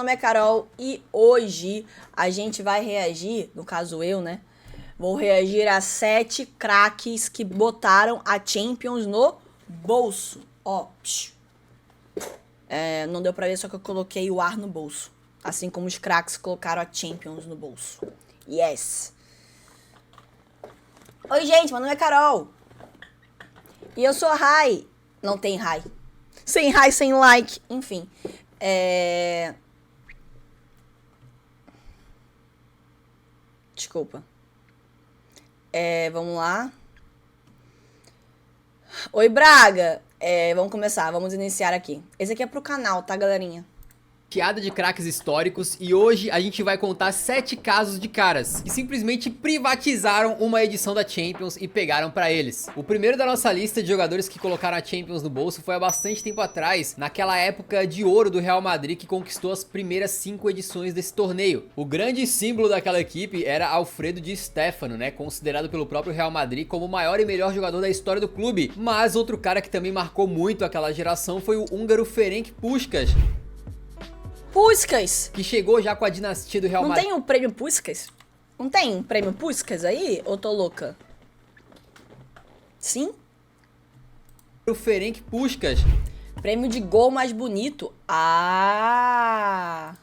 Meu nome é Carol e hoje a gente vai reagir, no caso eu, né? Vou reagir a 7 craques que botaram a Champions no bolso. Ó, não deu pra ver, só que eu coloquei o ar no bolso. Assim como os craques colocaram a Champions no bolso. Yes! Oi, gente, meu nome é Carol. E eu sou a Rai. Não tem Rai. Sem Rai, sem like. Enfim. Desculpa. Vamos lá. Oi, Braga. Vamos começar, vamos iniciar aqui. Esse aqui é pro canal, tá, galerinha? Piada de craques históricos, e hoje a gente vai contar 7 casos de caras que simplesmente privatizaram uma edição da Champions e pegaram pra eles. O primeiro da nossa lista de jogadores que colocaram a Champions no bolso foi há bastante tempo atrás, naquela época de ouro do Real Madrid que conquistou as primeiras 5 edições desse torneio. O grande símbolo daquela equipe era Alfredo Di Stéfano, né, considerado pelo próprio Real Madrid como o maior e melhor jogador da história do clube. Mas outro cara que também marcou muito aquela geração foi o húngaro Ferenc Puskás. Puskás! Que chegou já com a dinastia do Real Madrid. Não tem um prêmio Puskás? Não tem um prêmio Puskás aí? Ou tô louca? Sim? O Ferenc Puskás. Prêmio de gol mais bonito. Ah!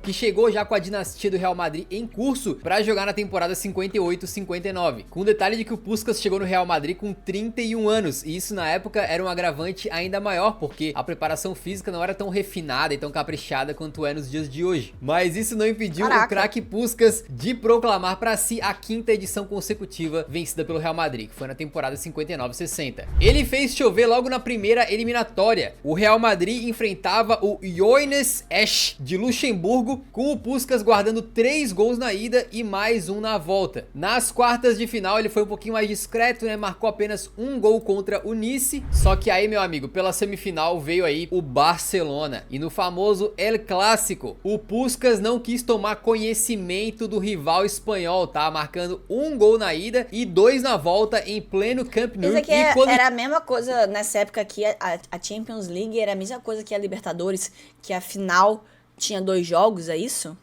Que chegou já com a dinastia do Real Madrid em curso pra jogar na temporada 58-59. Com o detalhe de que o Puskás chegou no Real Madrid com 31 anos, e isso na época era um agravante ainda maior, porque a preparação física não era tão refinada e tão caprichada quanto é nos dias de hoje. Mas isso não impediu o craque Puskás de proclamar pra si a 5ª edição consecutiva vencida pelo Real Madrid, que foi na temporada 59-60. Ele fez chover logo na primeira eliminatória. O Real Madrid enfrentava o Joines Esch de Luxemburgo, com o Puskás guardando 3 gols na ida e mais um na volta. Nas quartas de final ele foi um pouquinho mais discreto, né? Marcou apenas um gol contra o Nice. Só que aí, meu amigo, pela semifinal veio aí o Barcelona. E no famoso El Clássico, o Puskás não quis tomar conhecimento do rival espanhol, tá? Marcando um gol na ida e 2 na volta em pleno Camp Nou. Isso aqui era a mesma coisa nessa época aqui, a Champions League era a mesma coisa que a Libertadores, que a final tinha 2 jogos, é isso?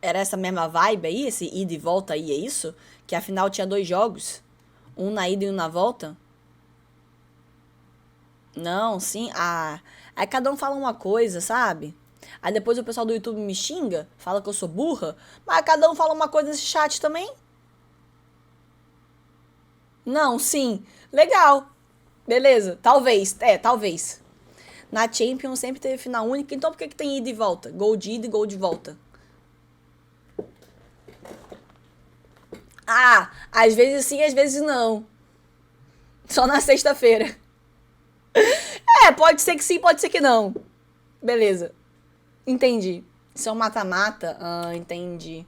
Era essa mesma vibe aí, esse ida e volta aí, é isso? Que a final tinha 2 jogos? Um na ida e um na volta? Não, sim, aí cada um fala uma coisa, sabe? Aí depois o pessoal do YouTube me xinga, fala que eu sou burra, mas cada um fala uma coisa nesse chat também. Não, sim, legal, beleza, talvez, talvez. Na Champions sempre teve final única, então por que tem ida e volta? Gol de ida e gol de volta. Ah, às vezes sim, às vezes não. Só na sexta-feira. Pode ser que sim, pode ser que não. Beleza. Entendi. Isso é um mata-mata? Ah, entendi.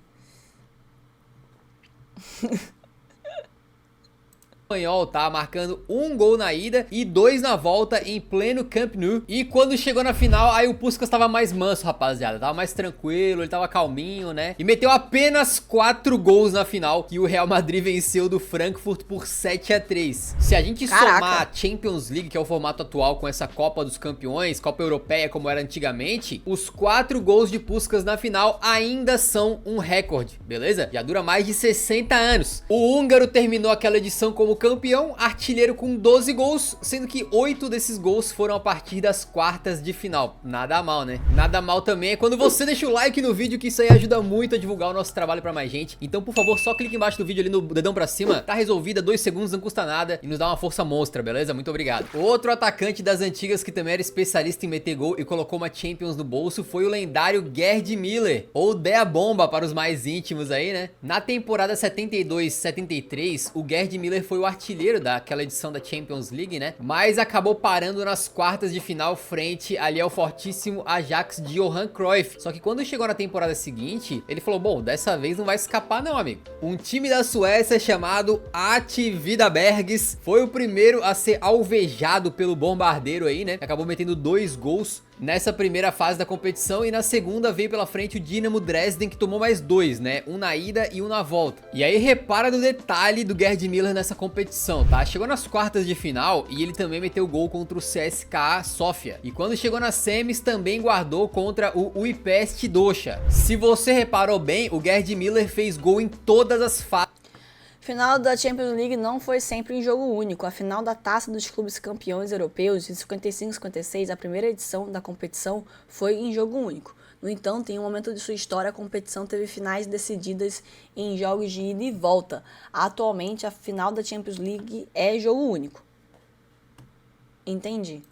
Espanhol, tá? Marcando um gol na ida e 2 na volta em pleno Camp Nou. E quando chegou na final, aí o Puskás tava mais manso, rapaziada. Tava mais tranquilo, ele tava calminho, né? E meteu apenas 4 gols na final, que o Real Madrid venceu do Frankfurt por 7-3. Se a gente somar a Champions League, que é o formato atual, com essa Copa dos Campeões, Copa Europeia como era antigamente, os 4 gols de Puskás na final ainda são um recorde, beleza? Já dura mais de 60 anos. O húngaro terminou aquela edição como campeão, artilheiro com 12 gols, sendo que 8 desses gols foram a partir das quartas de final. Nada mal, né? Nada mal também é quando você deixa o like no vídeo, que isso aí ajuda muito a divulgar o nosso trabalho pra mais gente. Então, por favor, só clique embaixo do vídeo ali no dedão pra cima. Tá resolvida, 2 segundos, não custa nada e nos dá uma força monstra, beleza? Muito obrigado. Outro atacante das antigas que também era especialista em meter gol e colocou uma Champions no bolso foi o lendário Gerd Müller, ou Dea Bomba para os mais íntimos aí, né? Na temporada 72-73, o Gerd Müller foi o artilheiro daquela edição da Champions League, né? Mas acabou parando nas quartas de final frente ali ao fortíssimo Ajax de Johan Cruyff. Só que quando chegou na temporada seguinte, ele falou, bom, dessa vez não vai escapar não, amigo. Um time da Suécia chamado Åtvidabergs foi o primeiro a ser alvejado pelo bombardeiro aí, né? Acabou metendo 2 gols nessa primeira fase da competição, e na segunda veio pela frente o Dinamo Dresden, que tomou mais 2, né? Um na ida e um na volta. E aí repara no detalhe do Gerd Müller nessa competição. competição, tá? Chegou nas quartas de final e ele também meteu gol contra o CSKA Sofia. E quando chegou nas semis também guardou contra o Uipest Dosha. Se você reparou bem, o Gerd Müller fez gol em todas as fases. Final da Champions League não foi sempre em jogo único. A final da Taça dos Clubes Campeões Europeus de 55-56, a primeira edição da competição, foi em jogo único. No entanto, em um momento de sua história, a competição teve finais decididas em jogos de ida e volta. Atualmente, a final da Champions League é jogo único. Entendi.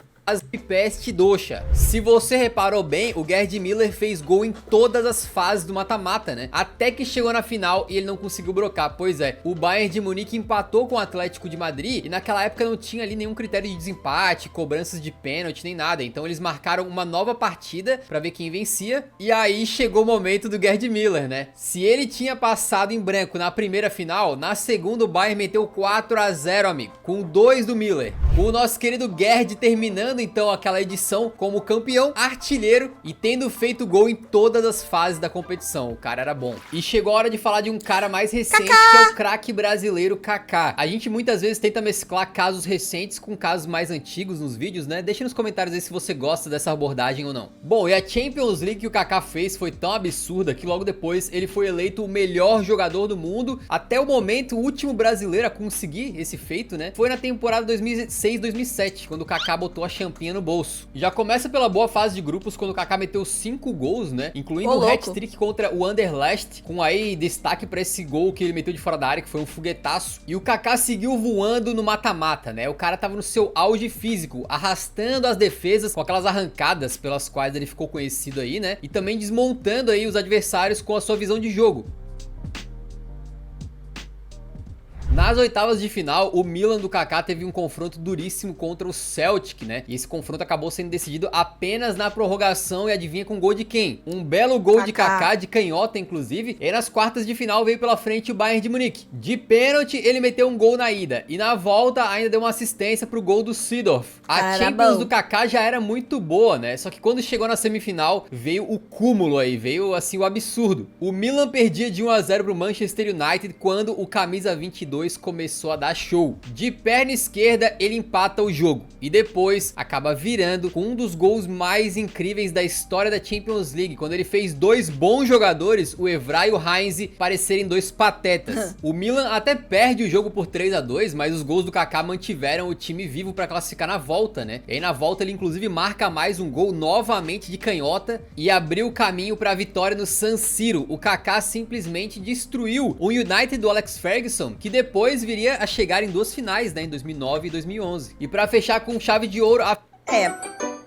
Uipest Dosha. Se você reparou bem, o Gerd Müller fez gol em todas as fases do mata-mata, né? Até que chegou na final e ele não conseguiu brocar. Pois é, o Bayern de Munique empatou com o Atlético de Madrid e naquela época não tinha ali nenhum critério de desempate, cobranças de pênalti, nem nada. Então eles marcaram uma nova partida pra ver quem vencia. E aí chegou o momento do Gerd Müller, né? Se ele tinha passado em branco na primeira final, na segunda o Bayern meteu 4-0, amigo, com 2 do Müller. O nosso querido Gerd terminando então aquela edição como campeão, artilheiro e tendo feito gol em todas as fases da competição. O cara era bom. E chegou a hora de falar de um cara mais recente, Kaká, que é o craque brasileiro Kaká. A gente muitas vezes tenta mesclar casos recentes com casos mais antigos nos vídeos, né? Deixa nos comentários aí se você gosta dessa abordagem ou não. Bom, e a Champions League que o Kaká fez foi tão absurda que logo depois ele foi eleito o melhor jogador do mundo. Até o momento, o último brasileiro a conseguir esse feito, né? Foi na temporada 2006-2007, quando o Kaká botou a champinha no bolso. Já começa pela boa fase de grupos, quando o Kaká meteu 5 gols, né? Incluindo um hat-trick contra o Anderlecht, com aí destaque pra esse gol que ele meteu de fora da área, que foi um foguetaço. E o Kaká seguiu voando no mata-mata, né? O cara tava no seu auge físico, arrastando as defesas com aquelas arrancadas pelas quais ele ficou conhecido aí, né? E também desmontando aí os adversários com a sua visão de jogo. Nas oitavas de final, o Milan do Kaká teve um confronto duríssimo contra o Celtic, né? E esse confronto acabou sendo decidido apenas na prorrogação e adivinha com gol de quem? Um belo gol de Kaká, de canhota inclusive. E nas quartas de final veio pela frente o Bayern de Munique. De pênalti, ele meteu um gol na ida. E na volta ainda deu uma assistência pro gol do Seedorf. A Champions do Kaká já era muito boa, né? Só que quando chegou na semifinal, veio o cúmulo aí, veio assim o absurdo. O Milan perdia de 1-0 pro Manchester United quando o camisa 22 começou a dar show. De perna esquerda ele empata o jogo e depois acaba virando com um dos gols mais incríveis da história da Champions League, quando ele fez 2 bons jogadores, o Evra e o Heinz, parecerem 2 patetas. O Milan até perde o jogo por 3-2, mas os gols do Kaká mantiveram o time vivo para classificar na volta, né? E aí na volta ele inclusive marca mais um gol novamente de canhota e abriu o caminho para a vitória no San Siro. O Kaká simplesmente destruiu o United do Alex Ferguson, que depois viria a chegar em 2 finais, né, em 2009 e 2011. E pra fechar com chave de ouro...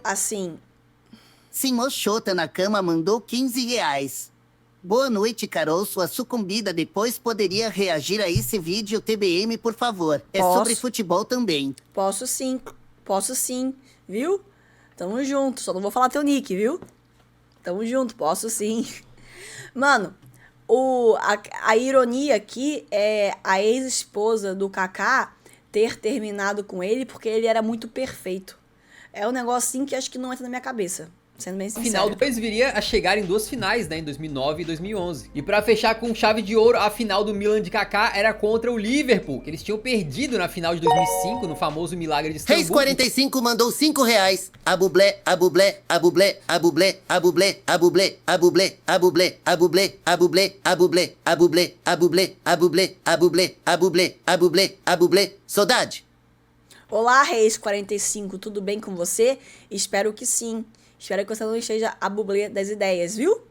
assim... Senhor Xota na cama mandou R$15. Boa noite, Carol. Sua sucumbida depois poderia reagir a esse vídeo TBM, por favor. É sobre futebol também. Posso sim, viu? Tamo junto, só não vou falar teu nick, viu? Tamo junto, posso sim. Mano... A ironia aqui é a ex-esposa do Kaká ter terminado com ele porque ele era muito perfeito. É um negócio assim que acho que não entra na minha cabeça, sendo bem sincero. Final depois viria a chegar em 2 finais, né, em 2009 e 2011. E pra fechar com chave de ouro, a final do Milan de Kaká era contra o Liverpool, que eles tinham perdido na final de 2005, no famoso milagre de Istambul. Reis 45 mandou R$5. Abublé, abublé, abublé, abublé, abublé, abublé, abublé, abublé, abublé, abublé, abublé, abublé, abublé, abublé, abublé, abublé, abublé, abublé. Saudade. Olá, Reis 45, tudo bem com você? Espero que sim. Espero que você não esteja a bublê das ideias, viu?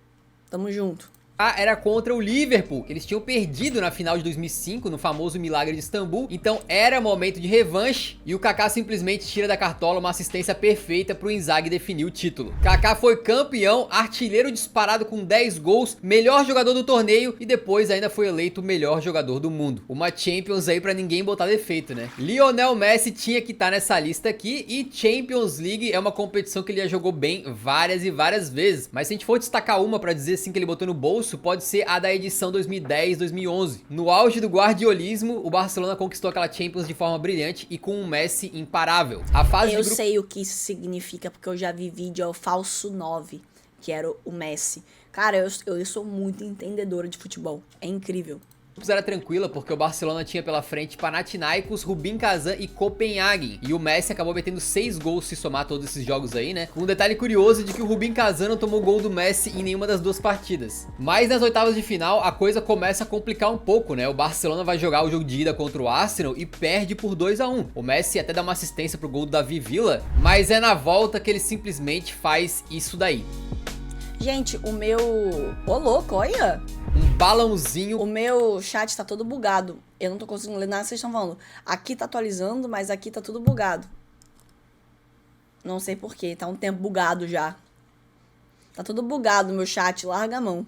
Tamo junto. Era contra o Liverpool, que eles tinham perdido na final de 2005, no famoso milagre de Istambul. Então era momento de revanche e o Kaká simplesmente tira da cartola uma assistência perfeita pro Inzaghi definir o título. Kaká foi campeão, artilheiro disparado com 10 gols, melhor jogador do torneio e depois ainda foi eleito o melhor jogador do mundo. Uma Champions aí pra ninguém botar defeito, né? Lionel Messi tinha que estar nessa lista aqui e Champions League é uma competição que ele já jogou bem várias e várias vezes. Mas se a gente for destacar uma pra dizer assim que ele botou no bolso, pode ser a da edição 2010-2011. No auge do guardiolismo, o Barcelona conquistou aquela Champions de forma brilhante e com um Messi imparável. A fase eu sei o que isso significa, porque eu já vi vídeo ao falso 9, que era o Messi. Cara, eu sou muito entendedora de futebol. É incrível. era tranquila, porque o Barcelona tinha pela frente Panathinaikos, Rubin Kazan e Copenhagen. E o Messi acabou metendo 6 gols se somar todos esses jogos aí, né? Com um detalhe curioso de que o Rubin Kazan não tomou gol do Messi em nenhuma das duas partidas. Mas nas oitavas de final, a coisa começa a complicar um pouco, né? O Barcelona vai jogar o jogo de ida contra o Arsenal e perde por 2-1. O Messi até dá uma assistência pro gol do Davi Villa, mas é na volta que ele simplesmente faz isso daí. Gente, o meu... Ô, louco, olha! Um balãozinho. O meu chat tá todo bugado. Eu não tô conseguindo ler nada que vocês estão falando. Aqui tá atualizando, mas aqui tá tudo bugado. Não sei porquê, tá um tempo bugado já. Tá tudo bugado o meu chat, larga a mão.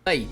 Aí.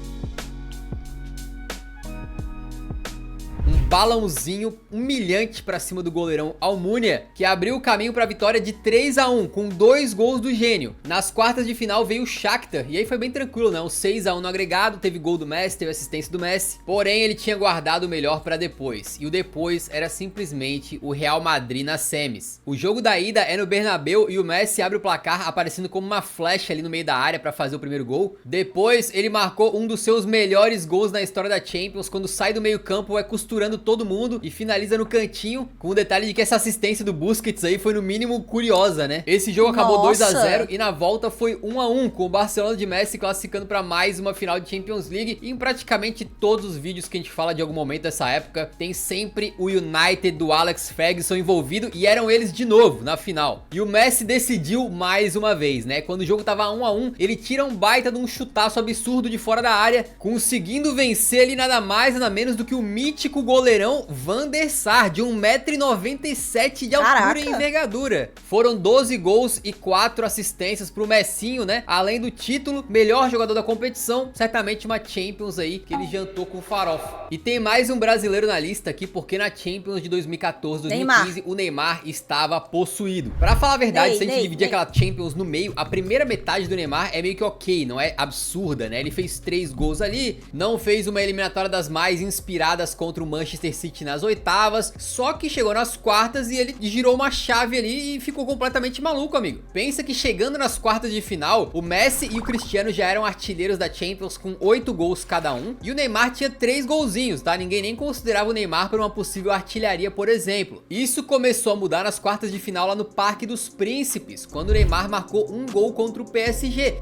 Um balãozinho humilhante pra cima do goleirão Almunia, que abriu o caminho pra vitória de 3-1, com 2 gols do gênio. Nas quartas de final veio o Shakhtar, e aí foi bem tranquilo, né? O 6-1 no agregado, teve gol do Messi, teve assistência do Messi, porém ele tinha guardado o melhor pra depois, e o depois era simplesmente o Real Madrid nas semis. O jogo da ida é no Bernabéu e o Messi abre o placar aparecendo como uma flecha ali no meio da área pra fazer o primeiro gol. Depois ele marcou um dos seus melhores gols na história da Champions, quando sai do meio campo, vai costurando todo mundo e finaliza no cantinho, com o detalhe de que essa assistência do Busquets aí foi no mínimo curiosa, né? Esse jogo acabou 2-0 e na volta foi 1-1, com o Barcelona de Messi classificando para mais uma final de Champions League. E em praticamente todos os vídeos que a gente fala de algum momento dessa época, tem sempre o United do Alex Ferguson envolvido, e eram eles de novo na final. E o Messi decidiu mais uma vez, né? Quando o jogo tava 1-1, ele tira um baita de um chutaço absurdo de fora da área, conseguindo vencer ali nada mais nada menos do que o mítico goleirão Van der Sar, de 1,97 m de altura e envergadura. Foram 12 gols e 4 assistências pro Messinho, né? Além do título, melhor jogador da competição, certamente uma Champions aí que ele jantou com farofa. E tem mais um brasileiro na lista aqui, porque na Champions de 2014-2015 o Neymar estava possuído. Pra falar a verdade, se a gente dividir aquela Champions no meio, a primeira metade do Neymar é meio que ok, não é absurda, né? Ele fez 3 gols ali, não fez uma eliminatória das mais inspiradas contra o Manchester City nas oitavas, só que chegou nas quartas e ele girou uma chave ali e ficou completamente maluco, amigo. Pensa que chegando nas quartas de final, o Messi e o Cristiano já eram artilheiros da Champions com 8 gols cada um, e o Neymar tinha 3 golzinhos, tá? Ninguém nem considerava o Neymar para uma possível artilharia, por exemplo. Isso começou a mudar nas quartas de final lá no Parque dos Príncipes, quando o Neymar marcou um gol contra o PSG.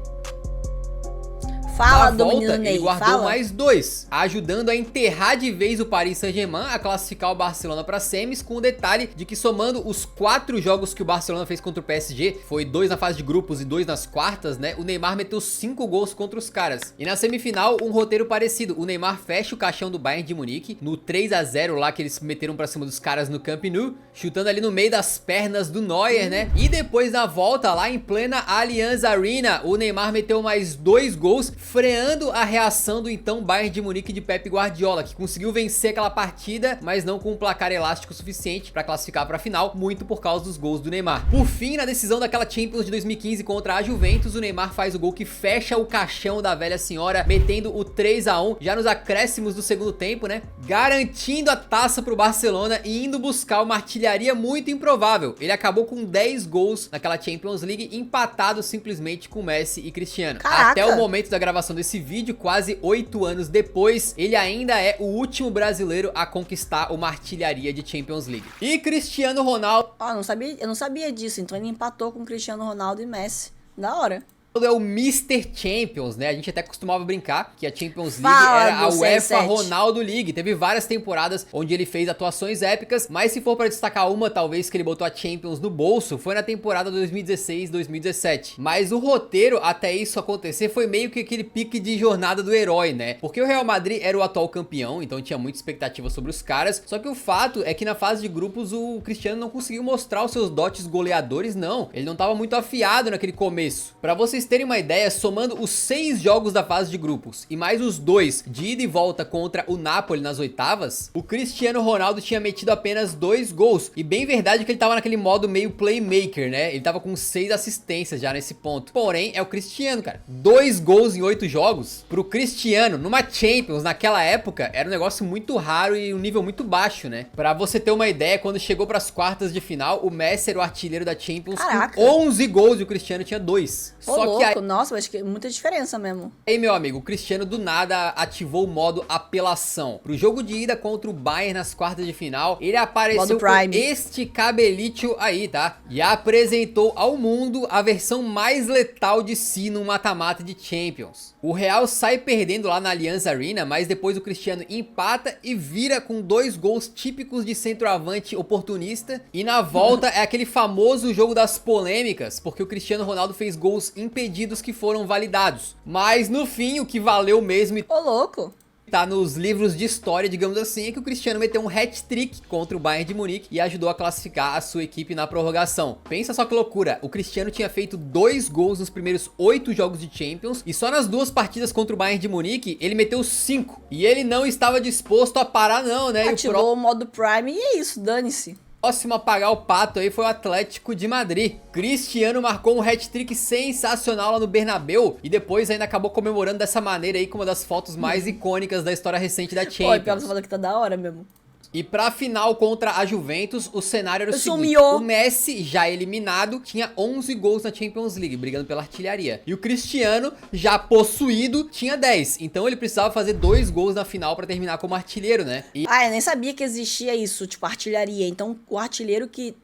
Fala, do menino Ney, ele guardou mais 2, ajudando a enterrar de vez o Paris Saint-Germain, a classificar o Barcelona para semis, com o detalhe de que somando os 4 jogos que o Barcelona fez contra o PSG, foi 2 na fase de grupos e 2 nas quartas, né? O Neymar meteu 5 gols contra os caras. E na semifinal, um roteiro parecido. O Neymar fecha o caixão do Bayern de Munique, no 3-0 lá que eles meteram pra cima dos caras no Camp Nou, chutando ali no meio das pernas do Neuer, né? E depois na volta, lá em plena Allianz Arena, o Neymar meteu mais 2 gols, freando a reação do então Bayern de Munique de Pep Guardiola, que conseguiu vencer aquela partida, mas não com um placar elástico suficiente para classificar para a final, muito por causa dos gols do Neymar. Por fim, na decisão daquela Champions de 2015 contra a Juventus, o Neymar faz o gol que fecha o caixão da velha senhora, metendo o 3-1 já nos acréscimos do segundo tempo, né? Garantindo a taça pro Barcelona e indo buscar uma artilharia muito improvável. Ele acabou com 10 gols naquela Champions League, empatado simplesmente com Messi e Cristiano. Caraca. Até o momento da gravação desse vídeo, quase 8 anos depois, ele ainda é o último brasileiro a conquistar uma artilharia de Champions League. E Cristiano Ronaldo... eu não sabia disso, então ele empatou com Cristiano Ronaldo e Messi. Da hora. É o Mr. Champions, né? A gente até costumava brincar que a Champions League era a UEFA Ronaldo League. Teve várias temporadas onde ele fez atuações épicas, mas se for pra destacar uma, talvez, que ele botou a Champions no bolso, foi na temporada 2016-2017. Mas o roteiro, até isso acontecer, foi meio que aquele pique de jornada do herói, né? Porque o Real Madrid era o atual campeão, então tinha muita expectativa sobre os caras, só que o fato é que na fase de grupos o Cristiano não conseguiu mostrar os seus dotes goleadores, não. Ele não tava muito afiado naquele começo. Pra vocês terem uma ideia, somando os 6 jogos da fase de grupos e mais os 2 de ida e volta contra o Napoli nas oitavas, o Cristiano Ronaldo tinha metido apenas 2 gols. E bem verdade que ele tava naquele modo meio playmaker, né? Ele tava com 6 assistências já nesse ponto. Porém, é o Cristiano, cara. 2 gols em 8 jogos pro Cristiano numa Champions naquela época era um negócio muito raro e um nível muito baixo, né? Pra você ter uma ideia, quando chegou pras quartas de final, o Messi era o artilheiro da Champions. Caraca. Com 11 gols e o Cristiano tinha 2. Só louco, nossa, mas que muita diferença mesmo. Aí, meu amigo, o Cristiano do nada ativou o modo apelação. Pro jogo de ida contra o Bayern nas quartas de final, ele apareceu com este cabelito aí, tá? E apresentou ao mundo a versão mais letal de si no mata-mata de Champions. O Real sai perdendo lá na Allianz Arena, mas depois o Cristiano empata e vira com 2 gols típicos de centroavante oportunista. E na volta é aquele famoso jogo das polêmicas, porque o Cristiano Ronaldo fez gols impedidos que foram validados. Mas no fim, o que valeu mesmo Ô, louco! tá nos livros de história, digamos assim, é que o Cristiano meteu um hat-trick contra o Bayern de Munique e ajudou a classificar a sua equipe na prorrogação. Pensa só que loucura, o Cristiano tinha feito 2 gols nos primeiros 8 jogos de Champions e só nas 2 partidas contra o Bayern de Munique ele meteu 5. E ele não estava disposto a parar não, né? Ativou o modo Prime e é isso, dane-se. Próximo a pagar o pato aí foi o Atlético de Madrid. Cristiano marcou um hat-trick sensacional lá no Bernabéu e depois ainda acabou comemorando dessa maneira aí com uma das fotos mais icônicas da história recente da Champions. Pô, pior que você falou que tá da hora mesmo. E pra final contra a Juventus, o cenário era o seguinte: Sumiu. o Messi, já eliminado, tinha 11 gols na Champions League, brigando pela artilharia. E o Cristiano, já possuído, tinha 10. Então ele precisava fazer 2 gols na final pra terminar como artilheiro, né? E Ah, eu nem sabia que existia isso, tipo, artilharia. Então, o artilheiro que...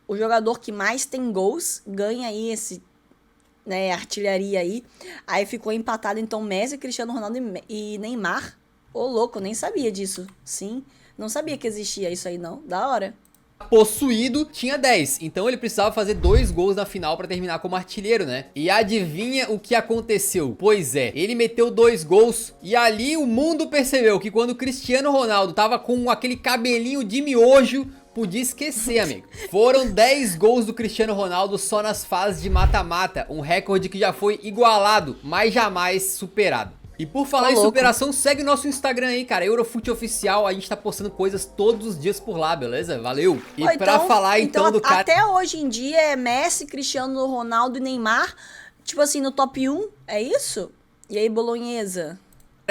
O jogador que mais tem gols ganha aí esse... né, artilharia aí. Aí ficou empatado, então, Messi, Cristiano Ronaldo e Neymar. Ô, louco, eu nem sabia disso. Sim, não sabia que existia isso aí, não. Da hora. possuído tinha 10, então ele precisava fazer 2 gols na final pra terminar como artilheiro, né? E adivinha o que aconteceu? Pois é, ele meteu 2 gols e ali o mundo percebeu que quando o Cristiano Ronaldo tava com aquele cabelinho de miojo, podia esquecer, amigo. Foram 10 gols do Cristiano Ronaldo só nas fases de mata-mata, um recorde que já foi igualado, mas jamais superado. E por falar em superação, segue o nosso Instagram aí, cara, Eurofute Oficial, a gente tá postando coisas todos os dias por lá, beleza? Valeu! E Pô, pra falar então do cara... Até hoje em dia é Messi, Cristiano Ronaldo e Neymar, tipo assim, no top 1, é isso? E aí, Bolonhesa?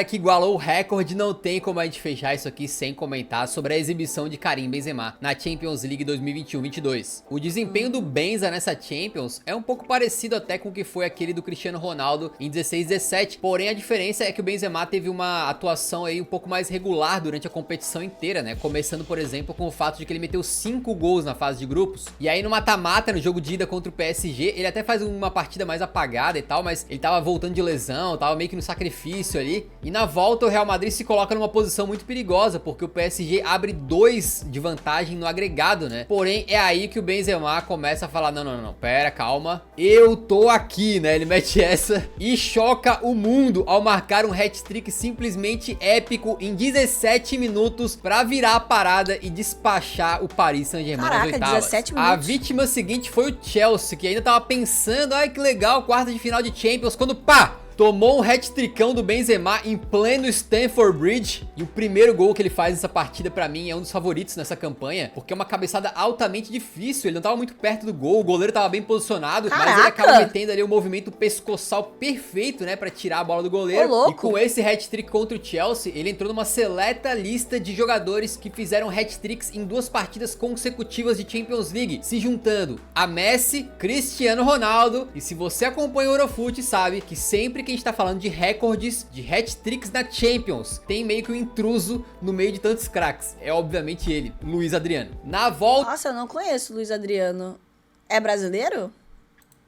Que igualou o recorde, não tem como a gente fechar isso aqui sem comentar sobre a exibição de Karim Benzema na Champions League 2021-22. O desempenho do Benza nessa Champions é um pouco parecido até com o que foi aquele do Cristiano Ronaldo em 16-17, porém a diferença é que o Benzema teve uma atuação aí um pouco mais regular durante a competição inteira, né? Começando, por exemplo, com o fato de que ele meteu 5 gols na fase de grupos, e aí no mata-mata, no jogo de ida contra o PSG, ele até faz uma partida mais apagada e tal, mas ele tava voltando de lesão, tava meio que no sacrifício ali. E na volta o Real Madrid se coloca numa posição muito perigosa, porque o PSG abre 2 de vantagem no agregado, né? Porém, é aí que o Benzema começa a falar, não, pera, calma, eu tô aqui, né? Ele mete essa e choca o mundo ao marcar um hat-trick simplesmente épico em 17 minutos pra virar a parada e despachar o Paris Saint-Germain nas oitavas. 17 minutos. A vítima seguinte foi o Chelsea, que ainda tava pensando, ai que legal, quarta de final de Champions, quando pá! Tomou um hat-trickão do Benzema em pleno Stamford Bridge. E o primeiro gol que ele faz nessa partida pra mim é um dos favoritos nessa campanha, porque é uma cabeçada altamente difícil, ele não tava muito perto do gol, o goleiro tava bem posicionado, mas ele acaba metendo ali o movimento pescoçal perfeito, né, pra tirar a bola do goleiro. E com esse hat-trick contra o Chelsea, ele entrou numa seleta lista de jogadores que fizeram hat-tricks em 2 partidas consecutivas de Champions League, se juntando a Messi, Cristiano Ronaldo. E se você acompanha o Eurofute, sabe que sempre que a gente tá falando de recordes, de hat-tricks na Champions, tem meio que um intruso no meio de tantos craques. É obviamente ele, Luiz Adriano. Na volta... Nossa, eu não conheço o Luiz Adriano. É brasileiro?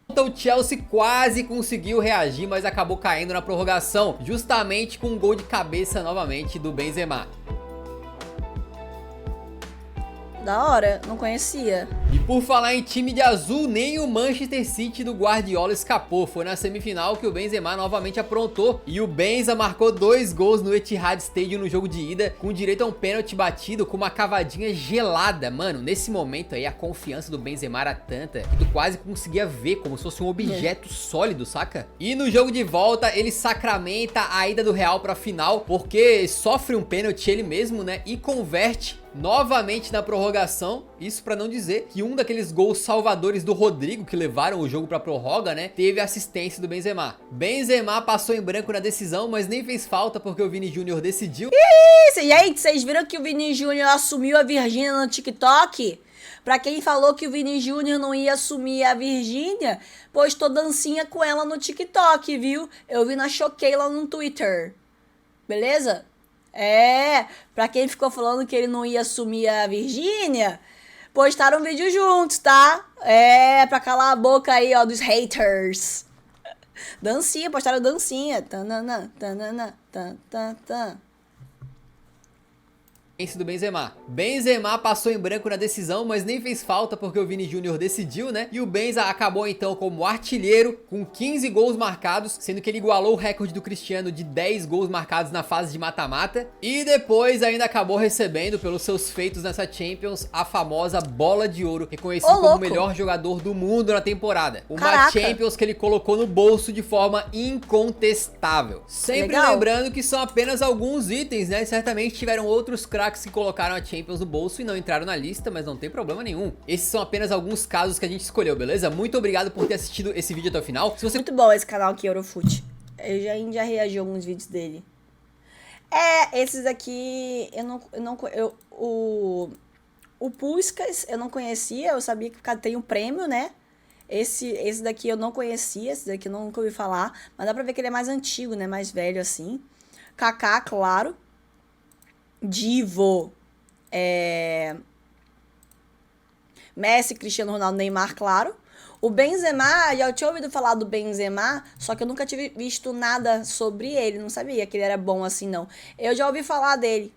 O Chelsea quase conseguiu reagir, mas acabou caindo na prorrogação, justamente com um gol de cabeça novamente do Benzema. Da hora, não conhecia. E por falar em time de azul, nem o Manchester City do Guardiola escapou. Foi na semifinal que o Benzema novamente aprontou. E o Benza marcou 2 gols no Etihad Stadium no jogo de ida, com direito a um pênalti batido com uma cavadinha gelada. Mano, nesse momento aí a confiança do Benzema era tanta que tu quase conseguia ver como se fosse um objeto sólido, saca? E no jogo de volta ele sacramenta a ida do Real pra final, porque sofre um pênalti ele mesmo, né? E converte novamente na prorrogação. Isso pra não dizer que um daqueles gols salvadores do Rodrigo, que levaram o jogo pra prorroga, né, teve assistência do Benzema. Benzema passou em branco na decisão, mas nem fez falta porque o Vini Júnior decidiu. Isso, e aí, vocês viram que o Vini Júnior assumiu a Virgínia no TikTok? Pra quem falou que o Vini Júnior não ia assumir a Virgínia, postou dancinha com ela no TikTok, viu? Eu vi na Choquei lá no Twitter. Beleza? Pra quem ficou falando que ele não ia assumir a Virgínia, postaram um vídeo juntos, tá? Pra calar a boca aí, ó, dos haters. Dancinha, postaram dancinha. Tanana, tanana, tan, tan, tan. Do Benzema. Benzema passou em branco na decisão, mas nem fez falta porque o Vini Júnior decidiu, né? E o Benza acabou então como artilheiro com 15 gols marcados, sendo que ele igualou o recorde do Cristiano de 10 gols marcados na fase de mata-mata. E depois ainda acabou recebendo pelos seus feitos nessa Champions a famosa Bola de Ouro, reconhecido como o melhor jogador do mundo na temporada. Uma Champions que ele colocou no bolso de forma incontestável. Sempre lembrando que são apenas alguns itens, né? Certamente tiveram outros craques que colocaram a Champions no bolso e não entraram na lista, mas não tem problema nenhum. Esses são apenas alguns casos que a gente escolheu, beleza? Muito obrigado por ter assistido esse vídeo até o final. Se você... Muito bom esse canal aqui, Eurofoot. Eu já reagi a alguns vídeos dele. Esses aqui, o Puskas eu não conhecia, eu sabia que tem um prêmio, né? Esse daqui eu não conhecia, esse daqui eu nunca ouvi falar, mas dá pra ver que ele é mais antigo, né? Mais velho assim. Kaká, claro. Divo, Messi, Cristiano Ronaldo, Neymar, claro. O Benzema, já tinha ouvido falar do Benzema, só que eu nunca tive visto nada sobre ele, não sabia que ele era bom assim, não. Eu já ouvi falar dele,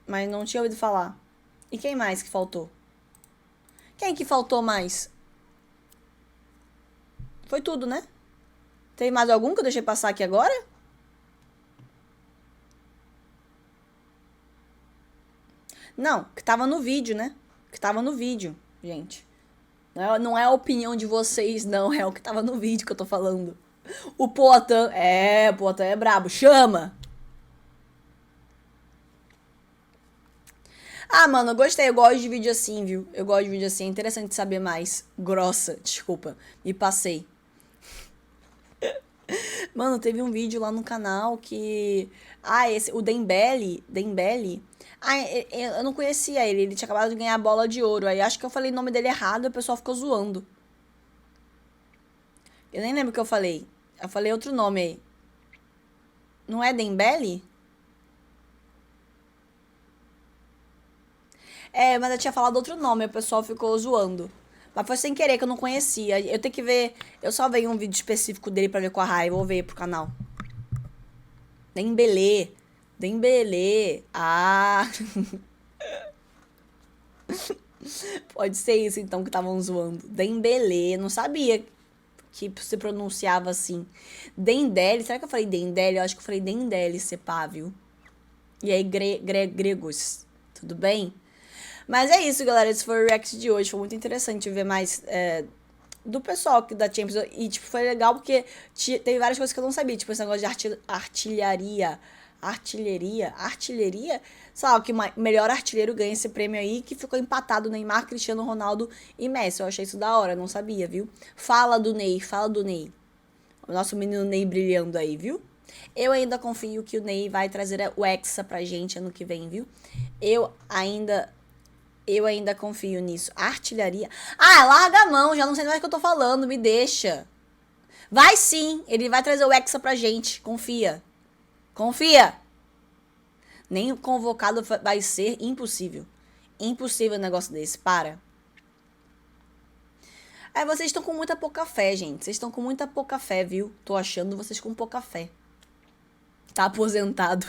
mas não tinha ouvido falar. E quem mais que faltou? Quem que faltou mais? Foi tudo, né? Tem mais algum que eu deixei passar aqui agora? Não, que tava no vídeo, né? Que tava no vídeo, gente. Não é a opinião de vocês, não. É o que tava no vídeo que eu tô falando. O Poatan é brabo. Chama! Ah, mano, eu gostei. Eu gosto de vídeo assim, viu? Eu gosto de vídeo assim. É interessante saber mais. Grossa, desculpa. Me passei. Mano, teve um vídeo lá no canal que... o Dembele... eu não conhecia ele. Ele tinha acabado de ganhar a bola de ouro. Aí acho que eu falei o nome dele errado e o pessoal ficou zoando. Eu nem lembro o que eu falei. Eu falei outro nome aí. Não é Dembele? Mas eu tinha falado outro nome. O pessoal ficou zoando. Mas foi sem querer, que eu não conhecia. Eu tenho que ver... Eu só veio um vídeo específico dele pra ver com a raiva. Vou ver pro canal. Dembele. Ah. Pode ser isso, então, que estavam zoando. Dembele. Não sabia que se pronunciava assim. Dendele. Será que eu falei Dendele? Eu acho que eu falei Dendele, sepá, viu? E aí, gregos. Tudo bem? Mas é isso, galera. Esse foi o react de hoje. Foi muito interessante ver mais do pessoal aqui da Champions. E, tipo, foi legal porque teve várias coisas que eu não sabia. Tipo, esse negócio de artilharia. Sei lá, que o melhor artilheiro ganha esse prêmio aí, que ficou empatado Neymar, Cristiano Ronaldo e Messi. Eu achei isso da hora, não sabia, viu? Fala do Ney. O nosso menino Ney brilhando aí, viu? Eu ainda confio que o Ney vai trazer o Hexa pra gente ano que vem, viu? Eu ainda confio nisso. Artilharia. Larga a mão, já não sei mais o que eu tô falando, me deixa. Vai sim, ele vai trazer o Hexa pra gente, confia. Nem convocado vai ser, impossível. Impossível um negócio desse, para. Vocês estão com muita pouca fé, gente. Vocês estão com muita pouca fé, viu? Tô achando vocês com pouca fé. Tá aposentado.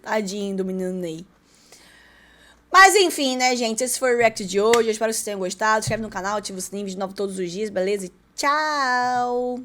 Tadinho do menino Ney. Mas enfim, né, gente? Esse foi o react de hoje. Eu espero que vocês tenham gostado. Se inscreve no canal, ativa o sininho de novo todos os dias, beleza? E tchau!